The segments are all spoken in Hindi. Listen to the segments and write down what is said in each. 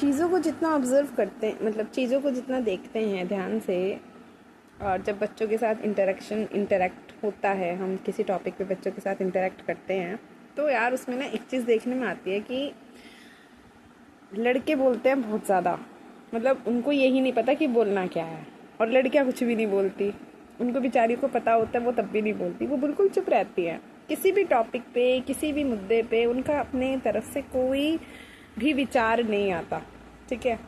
चीज़ों को जितना ऑब्ज़र्व करते हैं, मतलब चीज़ों को जितना देखते हैं ध्यान से, और जब बच्चों के साथ इंटरेक्ट होता है, हम किसी टॉपिक पे बच्चों के साथ इंटरेक्ट करते हैं, तो यार उसमें ना एक चीज़ देखने में आती है कि लड़के बोलते हैं बहुत ज़्यादा, मतलब उनको यही नहीं पता कि बोलना क्या है, और लड़कियां कुछ भी नहीं बोलती। उनको बेचारी को पता होता है, वो तब भी नहीं बोलती, वो बिल्कुल चुप रहती है किसी भी टॉपिक पे, किसी भी मुद्दे पे उनका अपने तरफ से कोई भी विचार नहीं आता। ठीक है,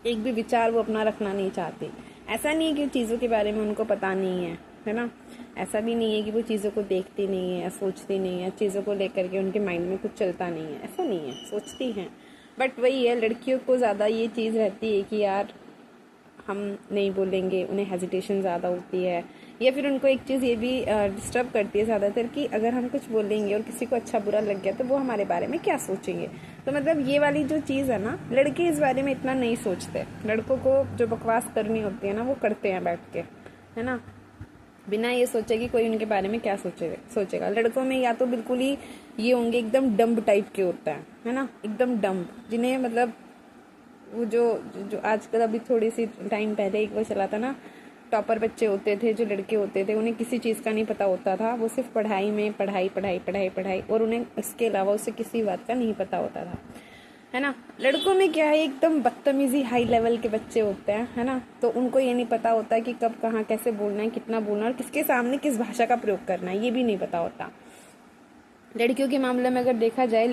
एक भी विचार वो अपना रखना नहीं चाहती। ऐसा नहीं है कि चीज़ों के बारे में उनको पता नहीं है ना। ऐसा भी नहीं है कि वो चीज़ों को देखती नहीं है या सोचती नहीं है, चीज़ों को लेकर के उनके माइंड में कुछ चलता नहीं है, ऐसा नहीं है, सोचती हैं। बट वही है, लड़कियों को ज़्यादा ये चीज़ रहती है कि यार हम नहीं बोलेंगे, उन्हें हेजिटेशन ज़्यादा होती है, या फिर उनको एक चीज़ ये भी डिस्टर्ब करती है ज़्यादातर कि अगर हम कुछ बोलेंगे और किसी को अच्छा बुरा लग गया तो वो हमारे बारे में क्या सोचेंगे। तो मतलब ये वाली जो चीज़ है ना, लड़के इस बारे में इतना नहीं सोचते। लड़कों को जो बकवास करनी होती है ना, वो करते हैं बैठ के, है ना, बिना ये सोचे कि कोई उनके बारे में क्या सोचेगा। लड़कों में या तो बिल्कुल ही ये होंगे, एकदम डम्ब टाइप के होता है ना, एकदम डम्ब, जिन्हें मतलब वो जो जो आजकल अभी थोड़ी सी टाइम पहले एक वो चला था ना, टॉपर बच्चे होते थे जो लड़के होते थे, उन्हें किसी चीज़ का नहीं पता होता था, वो सिर्फ पढ़ाई में पढ़ाई पढ़ाई पढ़ाई पढ़ाई, और उन्हें इसके अलावा उससे किसी बात का नहीं पता होता था, है ना। लड़कों में क्या है, एकदम बदतमीजी हाई लेवल के बच्चे होते हैं, है ना, तो उनको ये नहीं पता होता कि कब कहाँ कैसे बोलना है, कितना बोलना है, और किसके सामने किस भाषा का प्रयोग करना है, ये भी नहीं पता होता। लड़कियों के मामले में अगर देखा जाए,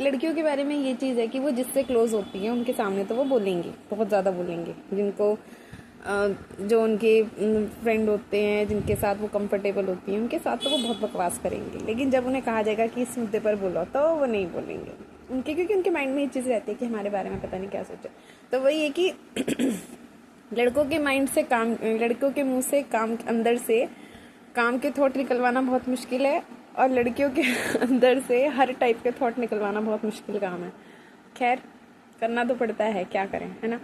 लड़कियों के बारे में ये चीज़ है कि वो जिससे क्लोज होती हैं उनके सामने तो वो बोलेंगी, बहुत ज़्यादा बोलेंगे। जिनको जो उनके फ्रेंड होते हैं, जिनके साथ वो कंफर्टेबल होती हैं, उनके साथ तो वो बहुत बकवास करेंगे। लेकिन जब उन्हें कहा जाएगा कि इस मुद्दे पर बोलो, तो वो नहीं बोलेंगे उनके, क्योंकि उनके माइंड में ये चीज़ रहती है कि हमारे बारे में पता नहीं क्या सोचे। तो वही है कि लड़कों के माइंड से काम, लड़कों के मुंह से काम, अंदर से काम के थॉट निकलवाना बहुत मुश्किल है, और लड़कियों के अंदर से हर टाइप के थॉट निकलवाना बहुत मुश्किल काम है। खैर, करना तो पड़ता है, क्या करें, है ना,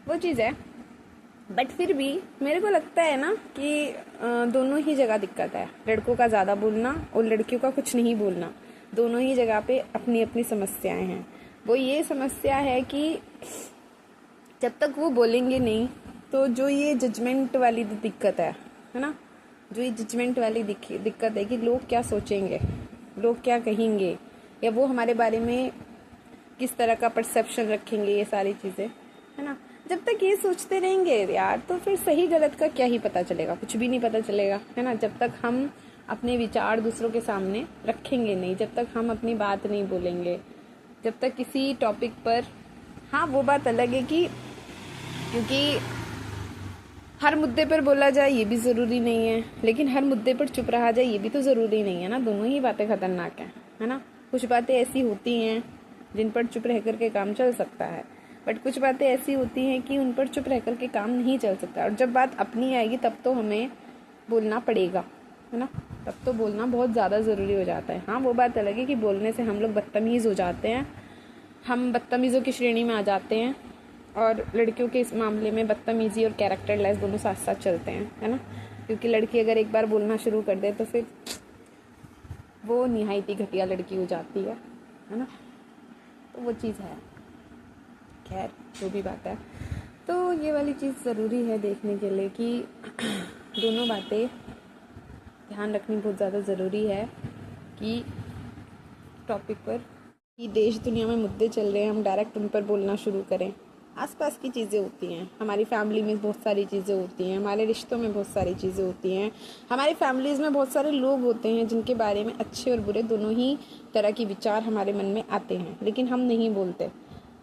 वो चीज़ है। बट फिर भी मेरे को लगता है ना कि दोनों ही जगह दिक्कत है, लड़कों का ज़्यादा बोलना और लड़कियों का कुछ नहीं बोलना। दोनों ही जगह पे अपनी अपनी समस्याएं हैं। वो ये समस्या है कि जब तक वो बोलेंगे नहीं, तो जो ये जजमेंट वाली दिक्कत है ना, जो ये जजमेंट वाली दिक्कत है कि लोग क्या सोचेंगे, लोग क्या कहेंगे, या वो हमारे बारे में किस तरह का परसेप्शन रखेंगे, ये सारी चीज़ें, है ना। जब तक ये सोचते रहेंगे यार, तो फिर सही गलत का क्या ही पता चलेगा, कुछ भी नहीं पता चलेगा, है ना। जब तक हम अपने विचार दूसरों के सामने रखेंगे नहीं, जब तक हम अपनी बात नहीं बोलेंगे, जब तक किसी टॉपिक पर, हाँ वो बात अलग है कि क्योंकि हर मुद्दे पर बोला जाए ये भी ज़रूरी नहीं है, लेकिन हर मुद्दे पर चुप रहा जाए ये भी तो ज़रूरी नहीं है ना। दोनों ही बातें खतरनाक हैं, है ना। कुछ बातें ऐसी होती हैं जिन पर चुप रह करके काम चल सकता है, बट कुछ बातें ऐसी होती हैं कि उन पर चुप रह करके काम नहीं चल सकता। और जब बात अपनी आएगी तब तो हमें बोलना पड़ेगा, है ना, तब तो बोलना बहुत ज़्यादा ज़रूरी हो जाता है। हाँ वो बात अलग है कि बोलने से हम लोग बदतमीज़ हो जाते हैं, हम बदतमीज़ों की श्रेणी में आ जाते हैं, और लड़कियों के इस मामले में बदतमीज़ी और कैरेक्टर लेस दोनों साथ साथ चलते हैं, है ना। क्योंकि लड़की अगर एक बार बोलना शुरू कर दे तो फिर वो निहायती घटिया लड़की हो जाती है ना। तो वो चीज़ है। खैर जो भी बात है, तो ये वाली चीज़ ज़रूरी है देखने के लिए कि दोनों बातें ध्यान रखनी बहुत ज़्यादा ज़रूरी है कि टॉपिक पर, कि देश दुनिया में मुद्दे चल रहे हैं, हम डायरेक्ट उन पर बोलना शुरू करें। आसपास की चीज़ें होती हैं, हमारी फैमिली में बहुत सारी चीज़ें होती हैं, हमारे रिश्तों में बहुत सारी चीज़ें होती हैं, हमारी फैमिलीज़ में बहुत सारे लोग होते हैं जिनके बारे में अच्छे और बुरे दोनों ही तरह के विचार हमारे मन में आते हैं, लेकिन हम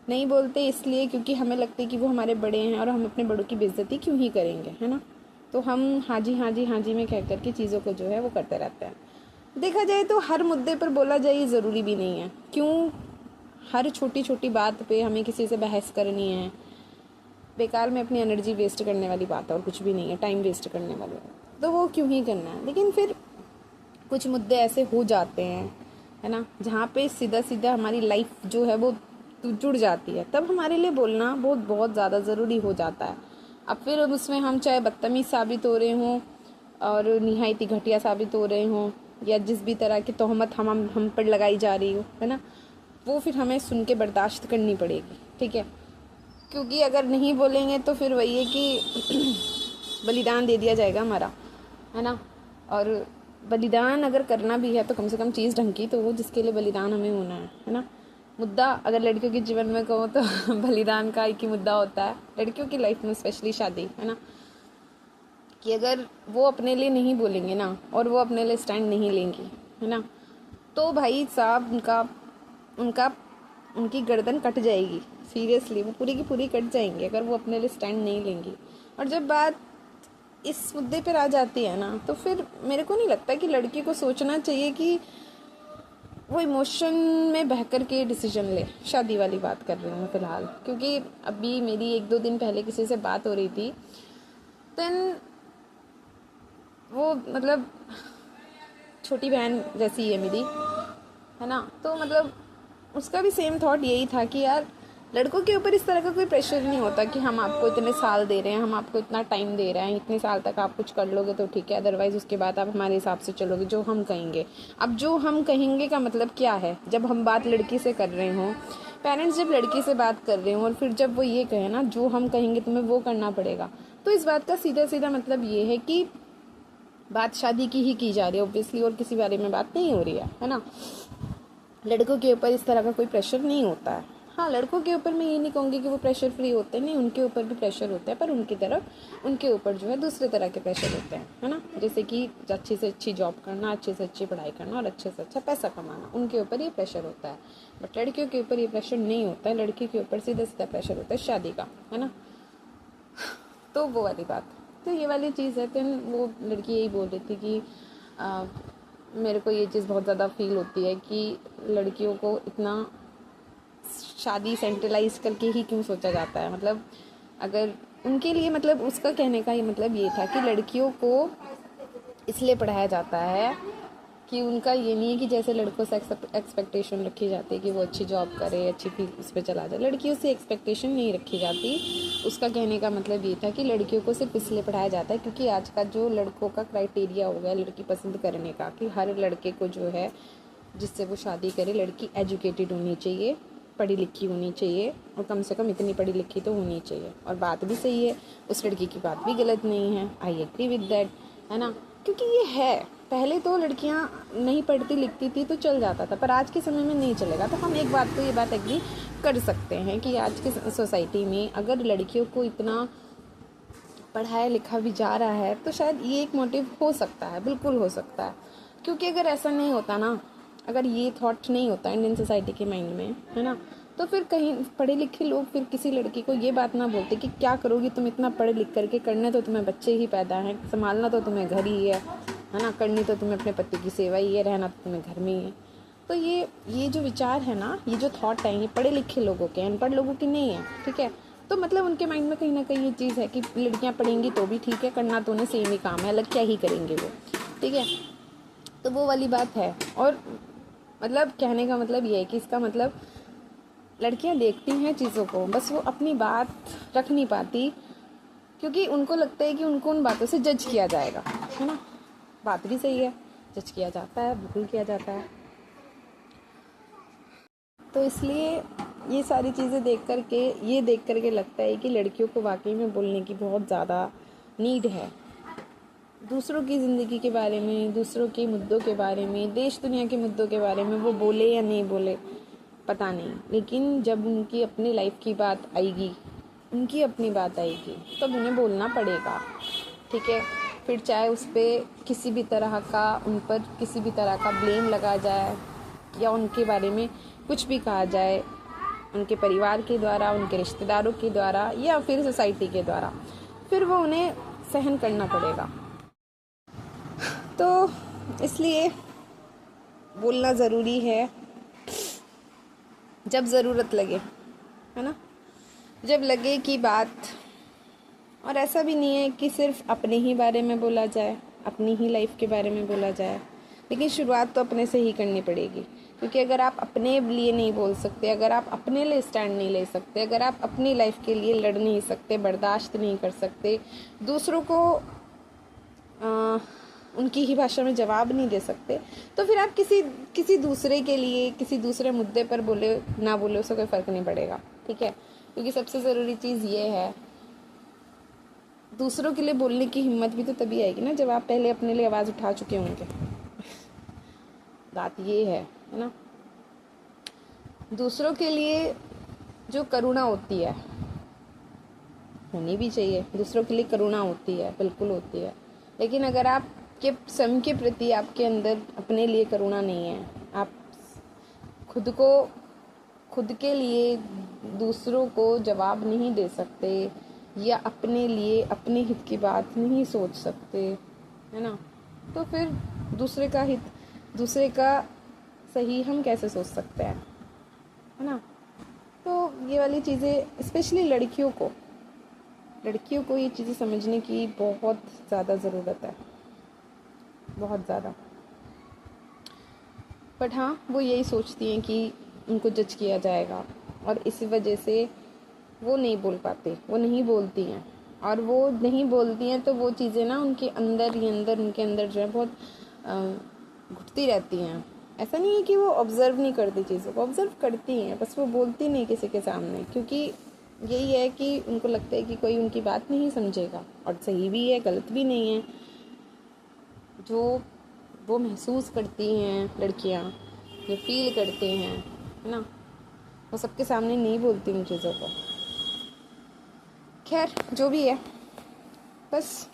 नहीं बोलते इसलिए क्योंकि हमें लगता है कि वो हमारे बड़े हैं और हम अपने बड़ों की बेइज्जती क्यों ही करेंगे, है ना। तो हम हाँ जी हाँ जी हाँ जी में कह करके चीज़ों को जो है वो करते रहते हैं। देखा जाए तो हर मुद्दे पर बोला जाए ये ज़रूरी भी नहीं है। क्यों हर छोटी छोटी बात पे हमें किसी से बहस करनी है? बेकार में अपनी एनर्जी वेस्ट करने वाली बात है और कुछ भी नहीं है, टाइम वेस्ट करने वाली, तो वो क्यों ही करना है। लेकिन फिर कुछ मुद्दे ऐसे हो जाते हैं, है ना, जहाँ पे सीधा सीधा हमारी लाइफ जो है वो जुड़ जाती है, तब हमारे लिए बोलना बहुत ज़्यादा ज़रूरी हो जाता है। अब फिर उसमें हम चाहे बदतमीज़ साबित हो रहे हों और निहायती घटिया साबित हो रहे हों, या जिस भी तरह की तोहमत हम पर लगाई जा रही हो, है ना, वो फिर हमें सुन के बर्दाश्त करनी पड़ेगी, ठीक है। क्योंकि अगर नहीं बोलेंगे तो फिर वही है कि बलिदान दे दिया जाएगा हमारा, है ना। और बलिदान अगर करना भी है तो कम से कम चीज़ ढंग की तो वो जिसके लिए बलिदान हमें होना है ना। मुद्दा अगर लड़कियों के जीवन में कहो तो बलिदान का एक ही मुद्दा होता है लड़कियों की लाइफ में, स्पेशली शादी, है ना। कि अगर वो अपने लिए नहीं बोलेंगे ना और वो अपने लिए स्टैंड नहीं लेंगी, है ना, तो भाई साहब उनका उनकी गर्दन कट जाएगी। सीरियसली वो पूरी की पूरी कट जाएंगी अगर वो अपने लिए स्टैंड नहीं लेंगी। और जब बात इस मुद्दे पर आ जाती है ना तो फिर मेरे को नहीं लगता कि लड़की को सोचना चाहिए कि वो इमोशन में बह कर के डिसीजन ले। शादी वाली बात कर रही हूँ मैं फ़िलहाल, क्योंकि अभी मेरी 1-2 दिन पहले किसी से बात हो रही थी। देन वो मतलब छोटी बहन जैसी है मेरी, है ना। तो मतलब उसका भी सेम थॉट यही था कि यार लड़कों के ऊपर इस तरह का कोई प्रेशर नहीं होता कि हम आपको इतने साल दे रहे हैं, हम आपको इतना टाइम दे रहे हैं, इतने साल तक आप कुछ कर लोगे तो ठीक है, अदरवाइज़ उसके बाद आप हमारे हिसाब से चलोगे, जो हम कहेंगे। अब जो हम कहेंगे का मतलब क्या है, जब हम बात लड़की से कर रहे हों, पेरेंट्स जब लड़की से बात कर रहे हों और फिर जब वो ये कहे ना जो हम कहेंगे तुम्हें वो करना पड़ेगा, तो इस बात का सीधा सीधा मतलब ये है कि बात शादी की ही की जा रही है ऑब्वियसली, और किसी बारे में बात नहीं हो रही है ना। लड़कों के ऊपर इस तरह का कोई प्रेशर नहीं होता है। हाँ, लड़कों के ऊपर मैं ये नहीं कहूँगी कि वो प्रेशर फ्री होते हैं, नहीं, उनके ऊपर भी प्रेशर होता है, पर उनके ऊपर जो है दूसरे तरह के प्रेशर होते हैं, है ना। जैसे कि अच्छी से अच्छी जॉब करना, अच्छी से अच्छी पढ़ाई करना और अच्छे से अच्छा पैसा कमाना, उनके ऊपर ये प्रेशर होता है। बट लड़कियों के ऊपर ये प्रेशर नहीं होता है। लड़की के ऊपर सीधा सीधा प्रेशर होता है शादी का, है ना। तो वो वाली बात, तो ये वाली चीज़ है। तो वो लड़की यही बोल रही थी कि मेरे को ये चीज़ बहुत ज़्यादा फील होती है कि लड़कियों को इतना शादी सेंट्रलाइज करके ही क्यों सोचा जाता है। मतलब अगर उनके लिए, मतलब उसका कहने का ये मतलब ये था कि लड़कियों को इसलिए पढ़ाया जाता है कि उनका ये नहीं है कि जैसे लड़कों से एक्सपेक्टेशन रखी जाती है कि वो अच्छी जॉब करे, अच्छी फील्ड उस पर चला जाए, लड़कियों से एक्सपेक्टेशन नहीं रखी जाती। उसका कहने का मतलब ये था कि लड़कियों को सिर्फ इसलिए पढ़ाया जाता है क्योंकि आज का जो लड़कों का क्राइटेरिया हो गया लड़की पसंद करने का, कि हर लड़के को जो है जिससे वो शादी करे, लड़की एजुकेटेड होनी चाहिए, पढ़ी लिखी होनी चाहिए, और कम से कम इतनी पढ़ी लिखी तो होनी चाहिए। और बात भी सही है, उस लड़की की बात भी गलत नहीं है, आई एग्री विद दैट, है ना। क्योंकि ये है, पहले तो लड़कियां नहीं पढ़ती लिखती थी तो चल जाता था, पर आज के समय में नहीं चलेगा। तो हम एक बात तो ये बात एग्री कर सकते हैं कि आज की सोसाइटी में अगर लड़कियों को इतना पढ़ाया लिखा भी जा रहा है तो शायद ये एक मोटिव हो सकता है, बिल्कुल हो सकता है। क्योंकि अगर ऐसा नहीं होता ना, अगर ये थॉट नहीं होता इंडियन सोसाइटी के माइंड में, है ना, तो फिर कहीं पढ़े लिखे लोग फिर किसी लड़की को ये बात ना बोलते कि क्या करोगी तुम इतना पढ़ लिख करके, करने तो तुम्हें बच्चे ही पैदा हैं, संभालना तो तुम्हें घर ही है ना, करनी तो तुम्हें अपने पति की सेवा ही है, रहना तो तुम्हें घर में ही है। तो ये जो विचार है ना, ये जो थॉट है, ये पढ़े लिखे लोगों के, अनपढ़ लोगों की नहीं है, ठीक है। तो मतलब उनके माइंड में कहीं ना कहीं ये चीज़ है कि लड़कियां पढ़ेंगी तो भी ठीक है, करना तो उन्हें सेम ही काम है, अलग क्या ही करेंगे वो, ठीक है। तो वो वाली बात है। और मतलब कहने का मतलब ये है कि इसका मतलब लड़कियां देखती हैं चीज़ों को, बस वो अपनी बात रख नहीं पाती क्योंकि उनको लगता है कि उनको उन बातों से जज किया जाएगा, है ना। बात भी सही है, जज किया जाता है, बिल्कुल किया जाता है। तो इसलिए ये सारी चीज़ें देख करके लगता है कि लड़कियों को वाकई में बोलने की बहुत ज़्यादा नीड है, दूसरों की ज़िंदगी के बारे में, दूसरों के मुद्दों के बारे में, देश दुनिया के मुद्दों के बारे में वो बोले या नहीं बोले पता नहीं, लेकिन जब उनकी अपनी लाइफ की बात आएगी, उनकी अपनी बात आएगी, तब उन्हें बोलना पड़ेगा, ठीक है। फिर चाहे उस पर किसी भी तरह का, उन पर किसी भी तरह का ब्लेम लगा जाए या उनके बारे में कुछ भी कहा जाए, उनके परिवार के द्वारा, उनके रिश्तेदारों के द्वारा या फिर सोसाइटी के द्वारा, फिर वो उन्हें सहन करना पड़ेगा। तो इसलिए बोलना ज़रूरी है जब ज़रूरत लगे, है ना, जब लगे कि बात। और ऐसा भी नहीं है कि सिर्फ अपने ही बारे में बोला जाए, अपनी ही लाइफ के बारे में बोला जाए, लेकिन शुरुआत तो अपने से ही करनी पड़ेगी। क्योंकि अगर आप अपने लिए नहीं बोल सकते, अगर आप अपने लिए स्टैंड नहीं ले सकते, अगर आप अपनी लाइफ के लिए लड़ नहीं सकते, बर्दाश्त नहीं कर सकते, दूसरों को उनकी ही भाषा में जवाब नहीं दे सकते, तो फिर आप किसी दूसरे के लिए किसी दूसरे मुद्दे पर बोले ना बोले उससे कोई फ़र्क नहीं पड़ेगा, ठीक है। क्योंकि सबसे ज़रूरी चीज़ ये है, दूसरों के लिए बोलने की हिम्मत भी तो तभी आएगी ना जब आप पहले अपने लिए आवाज़ उठा चुके होंगे। बात ये है ना। दूसरों के लिए जो करुणा होती है, होनी भी चाहिए, दूसरों के लिए करुणा होती है, बिल्कुल होती है, लेकिन अगर आपके स्वयं के प्रति आपके अंदर अपने लिए करुणा नहीं है, आप खुद के लिए दूसरों को जवाब नहीं दे सकते या अपने लिए अपने हित की बात नहीं सोच सकते, है ना, तो फिर दूसरे का हित, दूसरे का सही हम कैसे सोच सकते हैं, है ना। तो ये वाली चीज़ें स्पेशली लड़कियों को ये चीज़ें समझने की बहुत ज़्यादा ज़रूरत है, बहुत ज़्यादा। बट हाँ, वो यही सोचती हैं कि उनको जज किया जाएगा, और इसी वजह से वो नहीं बोल पाते, वो नहीं बोलती हैं, और वो नहीं बोलती हैं तो वो चीज़ें ना उनके अंदर उनके अंदर जो है बहुत घुटती रहती हैं। ऐसा नहीं है कि वो ऑब्ज़र्व नहीं करती चीज़ों को, ऑब्ज़र्व करती हैं, बस वो बोलती नहीं किसी के सामने, क्योंकि यही है कि उनको लगता है कि कोई उनकी बात नहीं समझेगा, और सही भी है, गलत भी नहीं है। जो वो महसूस करती हैं लड़कियाँ, जो फील करते हैं, है ना, वो सबके सामने नहीं बोलती उन चीज़ों को। खैर जो भी है, बस